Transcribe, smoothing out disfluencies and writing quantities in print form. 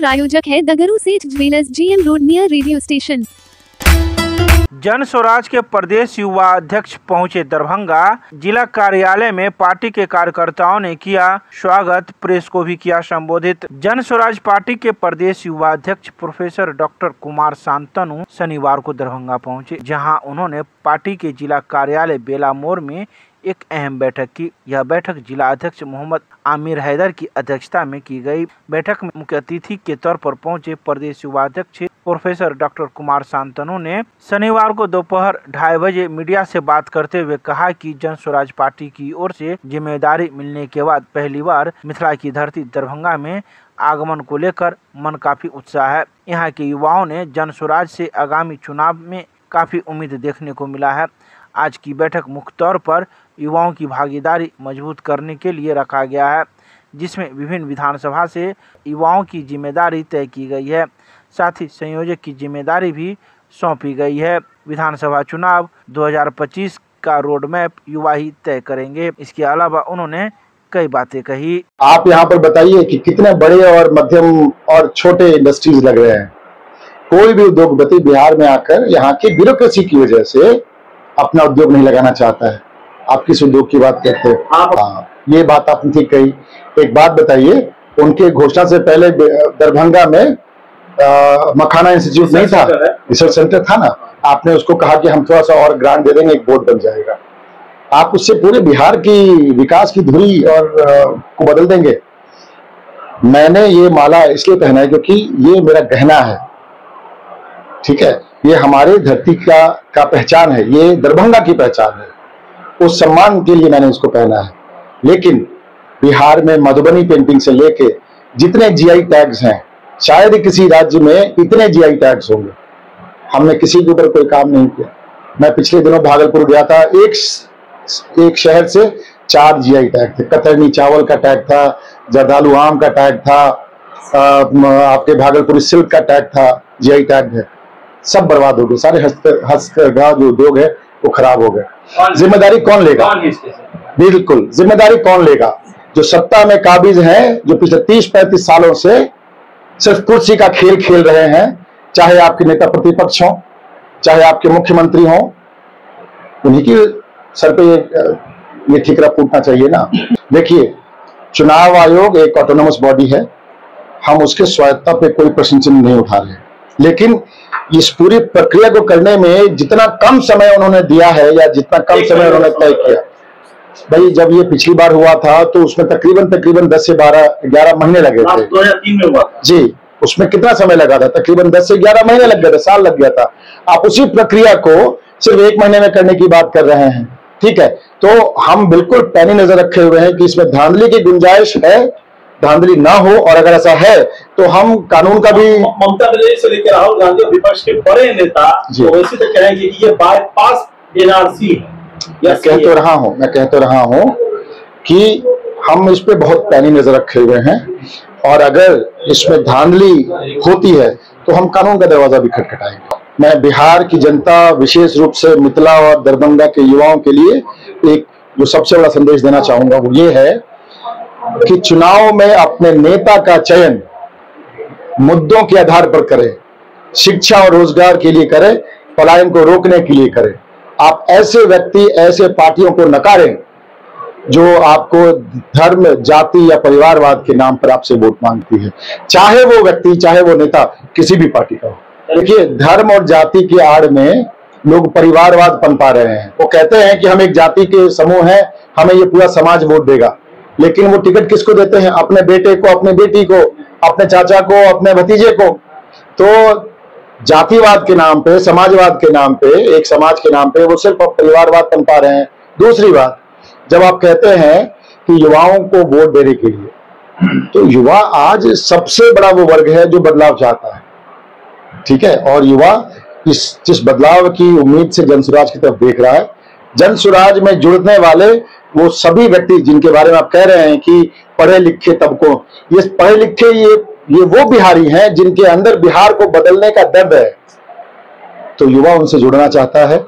प्रायोजक है दगरू सेठ jewellers, GM road near radio station. जन स्वराज के प्रदेश युवा अध्यक्ष पहुंचे दरभंगा। जिला कार्यालय में पार्टी के कार्यकर्ताओं ने किया स्वागत, प्रेस को भी किया संबोधित। जन स्वराज पार्टी के प्रदेश युवा अध्यक्ष प्रोफेसर डॉक्टर कुमार शांतनु शनिवार को दरभंगा पहुंचे, जहां उन्होंने पार्टी के जिला कार्यालय बेला मोड़ में एक अहम बैठक की। यह बैठक जिला अध्यक्ष मोहम्मद आमिर हैदर की अध्यक्षता में की गई। बैठक में मुख्य अतिथि के तौर पर पहुंचे प्रदेश युवा अध्यक्ष प्रोफेसर डॉक्टर कुमार शांतनु ने शनिवार को दोपहर 2:30 बजे मीडिया से बात करते हुए कहा कि जन स्वराज पार्टी की ओर से जिम्मेदारी मिलने के बाद पहली बार मिथिला की धरती दरभंगा में आगमन को लेकर मन काफी उत्साह है। यहाँ के युवाओं ने जन स्वराज से आगामी चुनाव में काफी उम्मीद देखने को मिला है। आज की बैठक मुख्य तौर पर युवाओं की भागीदारी मजबूत करने के लिए रखा गया है, जिसमें विभिन्न विधानसभा से युवाओं की जिम्मेदारी तय की गई है। साथ ही संयोजक की जिम्मेदारी भी सौंपी गई है। विधानसभा चुनाव 2025 का रोड मैप युवा ही तय करेंगे। इसके अलावा उन्होंने कई बातें कही। आप यहाँ पर बताइए कि कितने बड़े और मध्यम और छोटे इंडस्ट्रीज लग रहे हैं। कोई भी उद्योगपति बिहार में आकर यहाँ की ब्यूरोक्रेसी की वजह से अपना उद्योग नहीं लगाना चाहता है। आप किस उद्योग की बात करते हैं? हाँ, ये बात आपने ठीक कही। एक बात बताइए, उनके घोषणा से पहले दरभंगा में मखाना इंस्टीट्यूट नहीं था, रिसर्च सेंटर था ना। आपने उसको कहा कि हम थोड़ा सा और ग्रांट दे देंगे, एक बोर्ड बन जाएगा। आप उससे पूरे बिहार की विकास की धुरी और को बदल देंगे। मैंने ये माला इसलिए पहना है क्योंकि ये मेरा गहना है, ठीक है। ये हमारे धरती का पहचान है, ये दरभंगा की पहचान है। उस सम्मान के लिए मैंने इसको पहना है। लेकिन बिहार में मधुबनी पेंटिंग से लेके जितने जीआई टैग्स हैं, शायद ही किसी राज्य में इतने जीआई टैग्स होंगे। हमने किसी के ऊपर कोई काम नहीं किया। मैं पिछले दिनों भागलपुर गया था, एक शहर से 4 जीआई टैग थे। कतरनी चावल का टैग था, जर्दालू आम का टैग था, आपके भागलपुरी सिल्क का टैग था, जीआई टैग है। सब बर्बाद हो गए। सारे हस्तकला जो उद्योग है वो खराब हो गए। जिम्मेदारी कौन लेगा? बिल्कुल, जिम्मेदारी कौन लेगा? जो सत्ता में काबिज हैं, जो पिछले 30-35 सालों से सिर्फ कुर्सी का खेल खेल रहे हैं, चाहे आपके नेता प्रतिपक्ष हो, चाहे आपके मुख्यमंत्री हो, उन्हीं की सर पे ये ठिकरा फूटना चाहिए ना। देखिए, चुनाव आयोग एक ऑटोनोमस बॉडी है, हम उसके स्वायत्ता पे कोई प्रश्न चिन्ह नहीं उठा रहे, लेकिन इस पूरी प्रक्रिया को करने में जितना कम समय उन्होंने दिया है या जितना कम समय उन्होंने तय किया, भाई जब ये पिछली बार हुआ था तो उसमें तकरीबन 10 से 11 महीने लगे थे। 2003 में हुआ जी, उसमें कितना समय लगा था? तकरीबन 10 से 11 महीने लग गए थे, साल लग गया था। आप उसी प्रक्रिया को सिर्फ 1 महीने में करने की बात कर रहे हैं, ठीक है। तो हम बिल्कुल पैनी नजर रखे हुए हैं कि इसमें धांधली की गुंजाइश है, धांधली ना हो, और अगर ऐसा है तो हम कानून का भी। ममता बनर्जी से लेकर राहुल गांधी विपक्ष के बड़े नेता तो वैसे तो कहेंगे कि ये बाईपास एनआरसी है। मैं कह तो रहा हूं कि हम इस पे बहुत पैनी नजर रखे हुए हैं, और अगर इसमें धांधली होती है तो हम कानून का दरवाजा भी खटखटाएंगे। मैं बिहार की जनता, विशेष रूप से मिथिला और दरभंगा के युवाओं के लिए एक जो सबसे बड़ा संदेश देना चाहूंगा वो ये है कि चुनाव में अपने नेता का चयन मुद्दों के आधार पर करें, शिक्षा और रोजगार के लिए करें, पलायन को रोकने के लिए करें। आप ऐसे व्यक्ति, ऐसे पार्टियों को नकारें जो आपको धर्म, जाति या परिवारवाद के नाम पर आपसे वोट मांगती है, चाहे वो व्यक्ति, चाहे वो नेता किसी भी पार्टी का हो। देखिए, धर्म और जाति की आड़ में लोग परिवारवाद पनपा रहे हैं। वो कहते हैं कि हम एक जाति के समूह हैं, हमें ये पूरा समाज वोट देगा, लेकिन वो टिकट किसको देते हैं? अपने बेटे को, अपने बेटी को, अपने चाचा को, अपने भतीजे को। तो जातिवाद के नाम पे, समाजवाद के नाम पे, एक समाज के नाम पे वो सिर्फ परिवारवाद पनपा रहे हैं। दूसरी बात, जब आप कहते हैं कि युवाओं को वोट देने के लिए, तो युवा आज सबसे बड़ा वो वर्ग है जो बदलाव चाहता है, ठीक है। और युवा जिस बदलाव की उम्मीद से जन स्वराज की तरफ देख रहा है, जन स्वराज में जुड़ने वाले वो सभी व्यक्ति जिनके बारे में आप कह रहे हैं कि पढ़े लिखे तबकों, ये पढ़े लिखे ये वो बिहारी हैं जिनके अंदर बिहार को बदलने का दर्द है, तो युवा उनसे जुड़ना चाहता है।